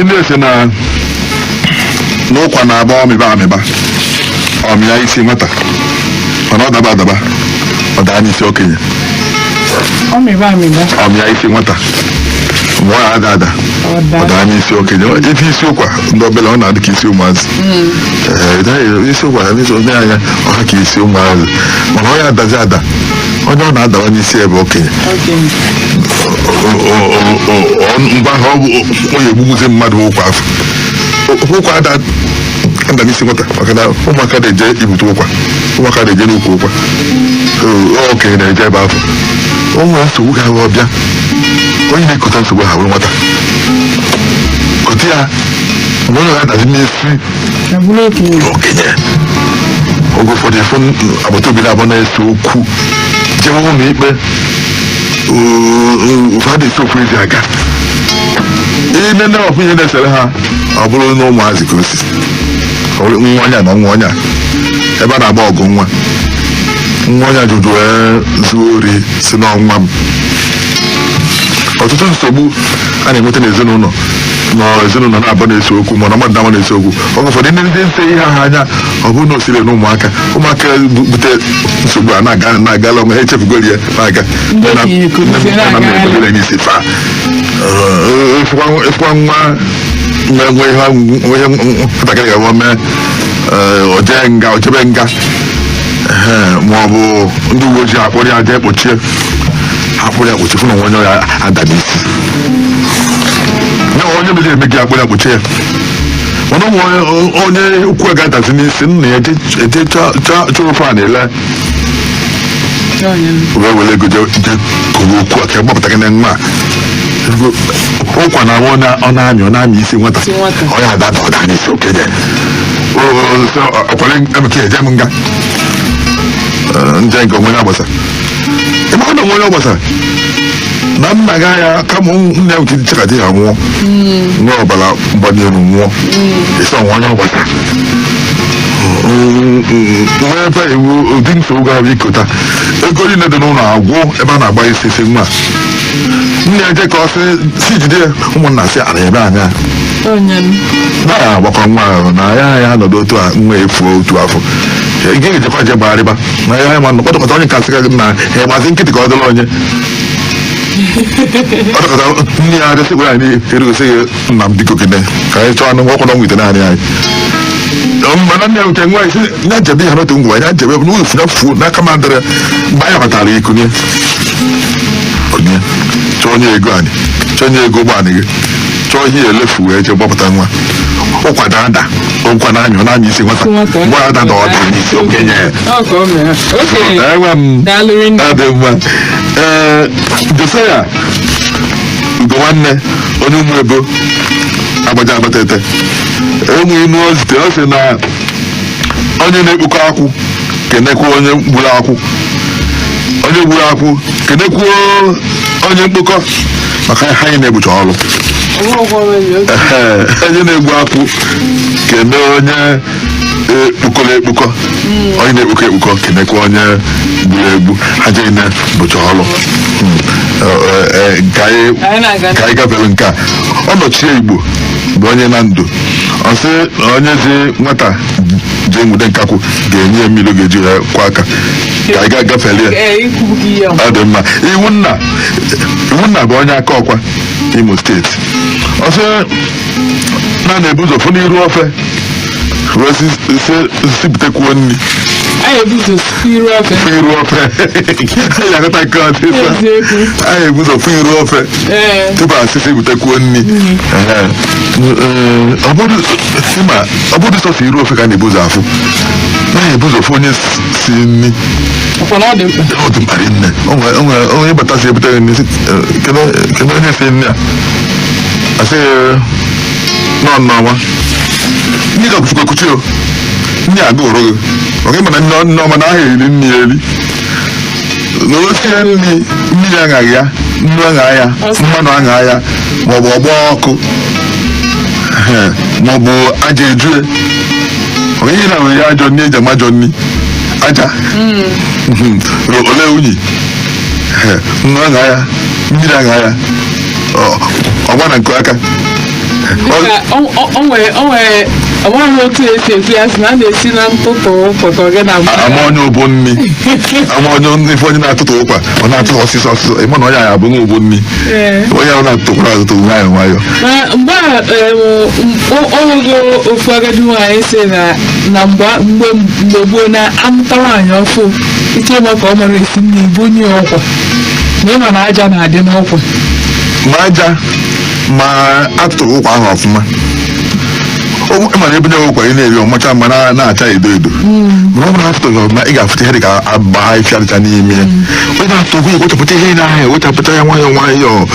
ị na-ese na n'ụkwa na-agba amịba ọmịa isi nwata mana ọ daba ọ daa n'isi okenye ọmịa isi nwata mgbe ọ ada ọ daa n'isi okenye ife isi ụkwa ndị obele ọ na-adị ka isi ụmụazị isi ụkwa onye anya ọha ka isi ụmụazị mana ọ ya adazi ada onye ọ na-adawa n'isi ebe okenye mgbe ahụ ọ bụ onye egbugbuzi mmadụ ụkwa afọ ụkwa ada n'isi nwata maka na ụmụaka na-eje ibute ụkwa ụmụaka na-eje n'ukwu ụkwa okenye na-eje ebe afọ ụmụ nsogbu ga-ahụ ọbịa onye na-ekota nsogbu ha bụrụ nwata kote ya mgbe ọ ga-adazi n'isi okenye oge ụfọdụ efu agbata obi na-abụ na-ese okwu jewe ụlọ ikpe ụfọdụ esi okwu ezi aga ime ndị ọfụ ihe na-esere ha ọ bụrụ na ụmụazị ka osi nwa ọnya na nwa ọnya ebe a na-agba ọgụ nwa ọnya jụjụ zuo ori si n'ọnwa m ọtụtụ nsogbu a na-enweta n'ezinụlọ na-abụ na-ese okwu mana mmadụ na-ama na-ese okwu oge ụfọdụ ndị nse ihe ha anya ọ bụrụ na osiri na ụmụaka bute nsogbu a na-agala ọma ha echefugori ya na-aga na isi fa ịfụkwa nwa nwe ihe nwatakịrị ga-abụ mee ochebe nga ma ọ bụ ndị uwe ojii akpọrọ ya aja ekpochie fụ na onye ya ada n'isi onye mezi eme gị akpọrọ ya kpochie ya mana ụmụ onye ukwu ga-adazi n'isi nna ya eje chọrọ ofe a na-ele were ego je kụrụ okwu a ka gbapụta gị na nwa ụkwa na ọ na-amị isi nwata ọ ya ada ọda n'isi okenye ọkwale emeka eje m nga nje nke onwe ya gbasa ịmakọ na onwe ya gbasa na nna gị anya kama nne ya nke chekadị ya nwụọ nwe ọbara mgbali elu nwụọ isi ọnwa onye ọgbasa nwee ebe iwu ụdị nsogbu ga-abụ ikota ego niile dị n'ụlọ agwụ ebe a na-agba isi nwa nne ya je ka ọ si jide ụmụnna si ara ebe anya na ya agbakọ nwa ahụ na ya nọdụ otu a nwa efuo otu afọ gị ejekwa je gbagharịba na ya ma kpọtọkọta onye kasị gị na ya mazi nkịtị ka ọ dịla onye ọdọkọta nne ya adịsịgwa ya na-erugosi gị nna m dịko gịnị ka anyị chọọ anụ nwa ọkwụna nwite naanị anyị mana nne ya nke nwa isi ya jebe ya n'otu ngwa ya jebe n'ụlọ funafuo n'aka mandịrị mgbe anyị batara ikunye onye chọọ onye ego anyị chọọ onye ego ụgbọ anyị gị chọọ ihe elefu wee jee gbapụta nwa ụkwa na-ada ụkwa na-anyụ na-anya isi nwata mgbe ada na ọdụ n'isi okenye enwe m adị mma Josiah Ugo nwanne onye ụmụ ebo agbaja agbatete enwe inu ozite ọ sị na onye na-ekpokọ akwụ kenekwa onye gburu akwụ onye gburu akwụ kenekwuo onye mkpokọ maka ha anyị na-egbucha ọrụ onye na-egbu akwụ kene onye ekpukọrọ ekpukọ onye na-ekpukọ ekpukọ kenekwa onye gburu egbu ha je na-egbucha ọrụ ka anyị gafere nke a ọnọchie Igbo bụ onye na ndụ ọ sị na onye ji nwata jee nwude nkakwụ ga-enye ya mmiri ga-eji ya kwa aka ka anyị ga-agafere ya ọ dị mma iwu nna bụ onye aka ọkwa Imo steeti ọ sị na na-ebu ụzọ fụ n'iru ofe wee sipụtakwuo nri anyị ebuzo iru ofe iru ofe anyị agụta nke ọdịsa anyị ebuzo fụ iru ofe tupu asị sipụtakwuo nri ọ bụrụ sọsọ iru ofe ka a na-ebuzo afụ naghị ebuzo fụ onye si nri ọ dị mkpa nne onye batazi ebutere nri kedu onye si nri a asị nọ nnọọma ndị ga-akwụchikwa ekwuchi o ndị aga ụrụ gị ọgị mana nneọma na ahụ eri nri eri na osie nri mmiri aṅaghị ya nnu aṅa ya mmanụ aṅa ya maọbụ ọgbọ ọkụ maọbụ aja ejue onye ihe na nwere ya ajọ nri eji ama ajọ nri aja ole unyi nnu aṅa ya mmiri aṅa ya ọgba na nke aka o nwere ọnwaghị otu esi ekwu ya sị na a na-esi na ntụtụ ụkwa gị na ama onye ụbụ nri ama onye ife onye na-atụtụ ụkwa ọ na-atụ ọsịsọ ịma na onye anyị abụghị ụbụ nri onye ahụ na-atụtụkwara atụtụ nwayọ nwayọ mgbe ogo ofu agadi nwaanyị si na mgbe gboo na-amụta nwaanyị ọfụ ike ma ka ọ mara esi nri bụ onye ọkwa na ịma na aja na-adị n'ọkwa ma aja ma atụrụ ụkwa ahụ ọfụma mana ebunye ụkwa ị na-eri ọmacha mma na-acha edo edo mana ọ bụrụ na atụrụ ọfụma ị ga-afụta ihe dị ka agba ifia dịcha n'ime ya onye na-atụgwu ewechapụta ihe n'ahịa ewechapụta ya nwayọọ nwayọọ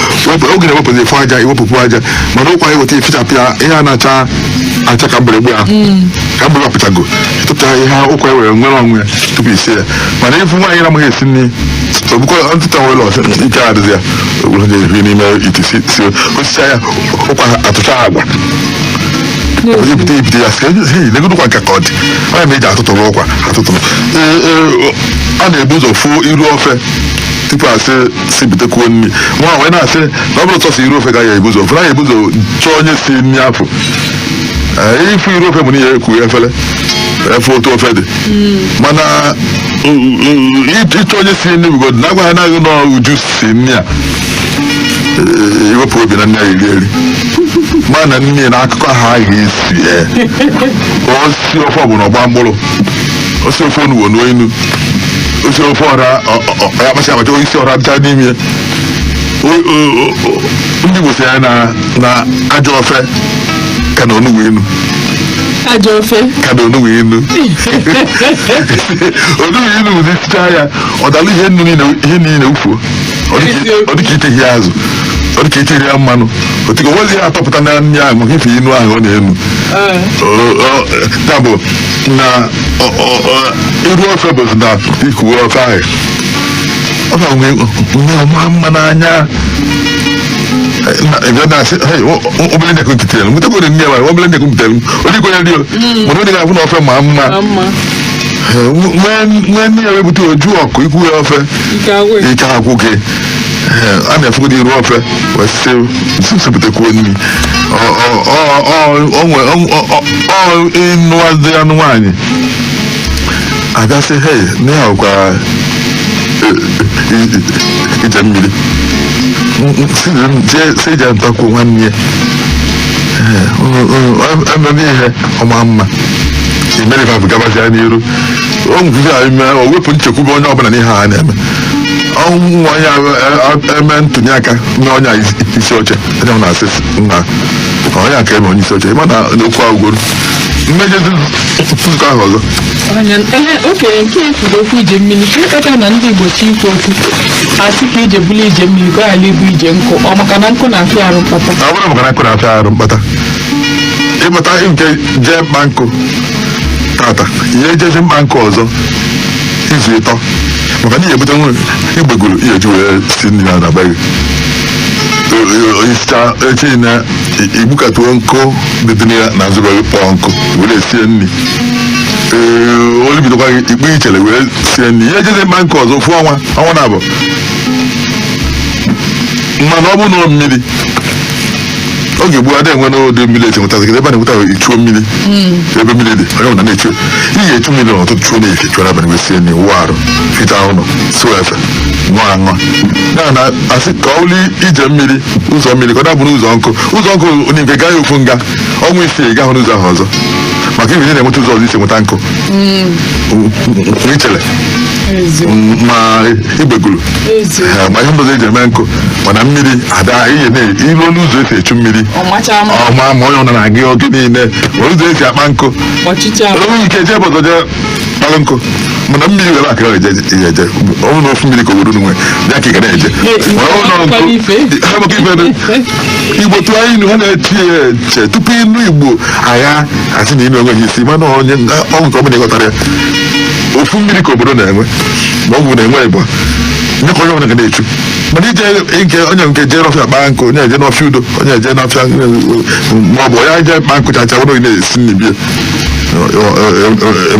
oge na-ewepụta efu aja ewepụpụ aja mana ụkwa eweta efichapụ ya ihe a na-acha acha ka mgbịrịgba ahụ ka mgbịrịgba pụchago tụpụta ihe ụkwa ewere nwere onwe ya tupu isi ya mana ịfụ nwaanyị na-amaghị esi nri ọbụkọ ntụta nwere ọsị ike adịzi ya ogburu na eri n'ime ite si osicha ya ụkwa atụcha agwa ebute ya sị legodụkwa nke ka ọ dị onye ma eji atụtụrụ ụkwa atụtụrụ a na-ebu ụzọ fụ iru ofe tupu asị sipụtakwuo nri nwa wee na-asị na ọ bụrụ sọsọ iru ofe gaghị ebuzo ofe naghị ebuzo chọọ onye si nri afọ ịfụ iru ofe bụ na ihe ekwu efere efe otu ofe dị mana ịchọ onye si nri bugodo na agwa ha naghị n'uju si nri a iwepụ obi na nne ya eri eri ma na nne na akụkọ ha ga-esi osi ofe ọbụla ọgba mkpụrụ osi ofe onugbo n'onu osi ofe ọra ya kpacha abacha isi ọra dịcha n'ime ya ndị Igbo si ya na ajọ ofe ka na onugbo enu ajọ ofe ka na onugbo enu onugbo enu bụ n'isicha ya ọ dalụ ihe niile ufuo ọ dịka ite ihe azụ ọ dịka icheri ya mmanụ otigo nwezi ya atọpụta na nri ahụ maka ife inu ahụ ọ na-enu ya bụ na iru ofe bụzi na ikuwe ofe ahụ ọ ga-enwe ọma mma n'anya obere ndị ekụpụtere m nwetakwa nne ya obere ndị ekụpụtere m onye ikwenye dị mana onye ga-afụ na ofe ma mma nwee nne ya webute oju ọkụ ikwu ya ofe ike akwụ gị a na-efugide iru ofe wee sipụtakwuo nri ịnụwazi anụ nwaanyị agasị na ya ọkwa ije mmiri si ije ntakwuo nwanne ya ememe ihe ọma mma imerifa bụ gabazia n'iru o wepụ nchekwube onye ọbụla n'ihe ha na-eme ọnwụ onye eme ntụnye aka na onye isi oche onye na-asị na onye aka eme onye isi oche ịma na okwu agwụgoro mmejezi nzukọ ahụ ọzọ okenye nke efugo okwu ije mmiri kpekọta na ndị Igbo chi ikwu okwu asị ka ije bụla ije mmiri ka ọ ghara ibu ije nkụ ọ maka na nkụ na-afịa arụ mkpata ọ bụrụ maka na nkụ na-afịa arụ mkpata ịmụta nke jee mkpa nkụ tata ihe ejezi mkpa nkụ ọzọ izu ịtọ maka na ihe ebute nwe igbegoro ihe ji wee si nri na be gị isicha echi na igbukatuo nkụ dị na nzube kpọọ nkụ were sie nri olibidokwa gị ikpe ichere wee sie nri ihe ejezi mkpa nkụ ọzọ ofu ọnwa na abụọ mana ọ bụ na mmiri oge gboo adịghị enwe n'ụdị mmiri esi nwetazi ebe a na-enweta ichuo mmiri ebe mmiri dị onye ọbụla na-echu ihe echu mmiri n'ụtụtụ chuo na-efe chuo n'abalị wee sie nri wụọ arụ fita ụlọ sụọ efe ṅụọ aṅụ ya na asị ka ọ bụrụ ije mmiri ụzọ mmiri ka ọ dabụrụ ụzọ nkụ nke gaa ya ofu nga ọnwa isii gaa hụ n'ụzọ ahụ ọzọ maka ibe na-enweta ụzọ ọzọ isi enweta nkụ ichele ma igbegulu ma ihe ndọzọ eji eme nkụ mana mmiri ada ihe ilu ọnụ ụzọ esi echu mmiri ọma ma onye ọna na-aga oge niile ụzọ esi akpa nkụ onye ike jee bọzọ jee kpalụ nkụ mana mmiri were aka eje ọ bụrụ na ofu mmiri ka obodo nwe bịa ka ị ga na-eje igbo tụọ inu ha na-echi ya eche tupu inu igbo agha asị na inu enweghị isi mana onye ọgwụ nke ọ bụla ịghọtara ya ofu mmiri ka obodo na-enwe ma ọ bụ na-enwe ịgba nye ka onye ọbụla ga na-echu mana ije nke onye nke jee n'ọfịa kpaa nkụ onye eje n'ọfịa udo onye eje n'ọfịa ma ọ bụ ya je kpaa nkụ chacha were onye na-esi n'ibie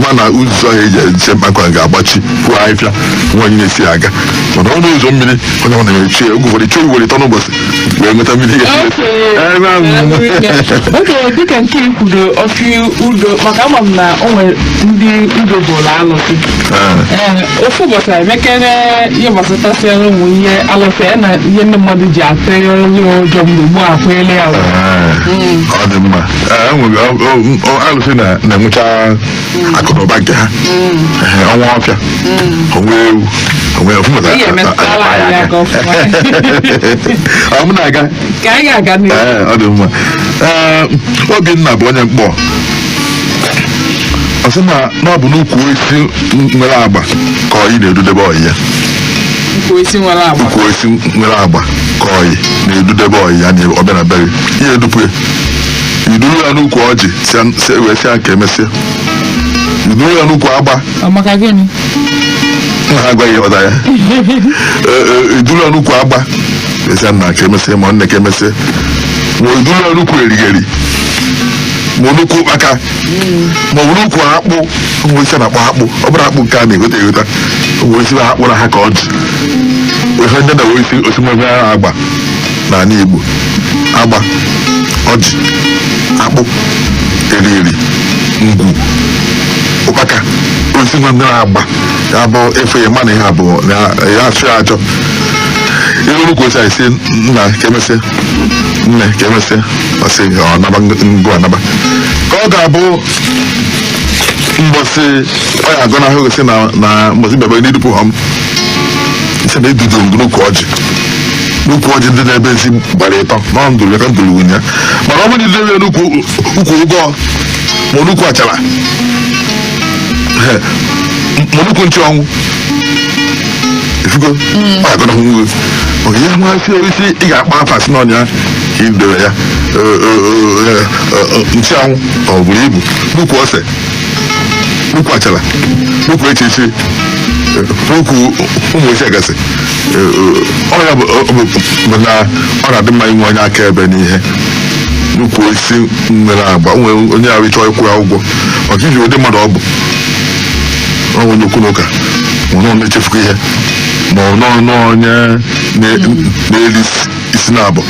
ma na ụzọ ahụ eji eje mkpakọ ga-agbachi kwuo ahịfịa nwa onye na-esi aga mana ọnụ ụzọ mmiri onye ọbụla na-echu ya oge ụfọdụ chọọ ugboro ịtọ n'ụbọchị wee nweta mmiri dịka nke ikwudo ọfịa udo maka ama m na o nwere ndị udo bụrụ alụsị ofu ụbọchị emekere ihe gbasatasiara ụmụ ihe alụsị ya na ihe ndị mmadụ ji atụrụ ya ụjọ mgbe gboo akwụele ya ọ dị mma alụsị na-enwecha akụnụba nke ha ọnwa ọfịa onwe ewu onwe ọ na-aga ọ dị mma Obinna bụ onye mkpọ ọ sị na ọ bụ n'ukwu isi nwere agba ka ọyị na-edudebe ọyị ya ukwu isi nwere agba ka ọyị na-edudebe ọyị ya na ọbịa na beri ihe edupụ ya iduru ya n'ukwu ọjị wee sịa ka emesịa iduru ya n'ukwu agba ha agwaghị ọda ya iduru ya n'ukwu agba wee sịa nna ka emesịa ma nne ka emesịa ma iduru ya n'ukwu erigheri ma nnukwu ụkpaka ma ọ bụ n'ukwu akpụ onwe isi na-akpọ akpụ ọ bụrụ akpụ nke a na-egota egota onwe isi akpụ na ha ka ọ dị ihe ndị na-enwe isi osimiri agba n'ala Igbo agba ọjị akpụ eriri ngwu ụkpaka osisi nwa ndị na-agba ya bụ efe ya mana ihe abụọ ya asụ ya achọ ihe nnukwu osi isi nna kemesịa nne kemesịa ọsị ọnaba ngụ anaba ka ọ ga-abụ mbọsị ọ ya agọ n'ahụ gosi na mbọsị bịaba n'idupu ha m isi na edudo n'ukwu ọjị n'ukwu ọjị ndị na-ebe ezi gbara ịtọ nọ ndụrụ ya ka ndụrụ nwunye ya mana ọ bụrụ na idebe n'ukwu ụgọ ma n'ukwu achara ma n'ukwu nchi ọnwụ efugo ọ agọ n'ahụ nwe oge ya nmasị isi ị ga-akpa afa si n'ọnya ka idebe ya nchi anwụ ọ bụrụ ibu n'ukwu ose n'ukwu achara n'ukwu echichi n'ukwu ụmụ isi agasị ọya bụ na ọ na-adị mma inwe onye akaebe n'ihe n'ukwu osisi nwere agba onye ahụ ịchọ ịkwụ ya ụgwọ maka iji ụdị mmadụ ọ bụ onye okwu n'ụka ma ọ na-echefuka ihe ma ọ n'onye na-eli isi na-abụ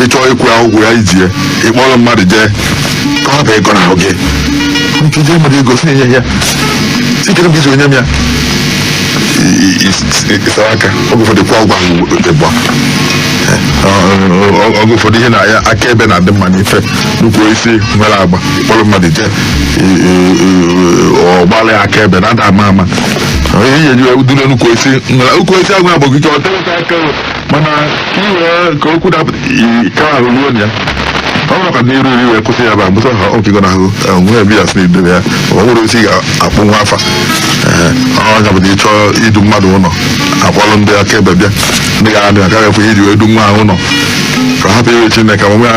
ịchọ ịkwụ ya ụgwọ ya iji ya ịkpọrọ mmadụ jee ka ọ ga-ego na ahụ gị nke ije mmadụ ego si nye ya sikere m iji onye m ya ịsara aka oge ụfọdụ kwa ụgwọ ịgba oge ụfọdụ ihe na ya akaebe na-adị mma n'ife nnukwu isi nwere agba ịkpọrọ mmadụ jee ọgbalị akaebe na-ada ama ama ihe eji duru nnukwu isi ukwu isi agwa agbọgị ka ọ tereta aka mana iwe ka okwu dapụta ka ahụ ruo ya ọ bụrụ ka n'iru iri wee kwụsị ya bụ agbụsọ ha okego na ahụ nwere ebe ya si na-edebe ya ọ nwere osi ga-akpụ nwa afa ọnya bụ na ịchọ idu mmadụ ụlọ akpọrọ ndị akaebe bịa ndị ga-adị agaghị ekwe iji wee du nwa ahụ ụlọ ka hapụ iwe Chineke ma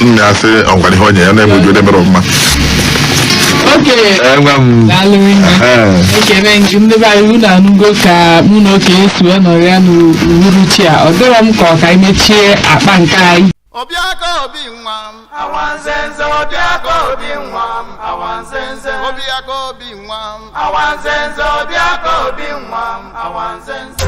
nna ya sị ọgwara ihe onye ya na-enweghị onye mere ọmụma ekene ndị be anyị unu anụgo ka mụ na okenye si wee nọrọ ya n'uhuruchi a ọ dịrọ m ka ọ ka mechie akpa nke anyị Obiaka obi nwa m awanzenze obiaka obi nwa m awanzenze Obiaka obi nwa m awanzenze obiaka obi nwa m awanzenze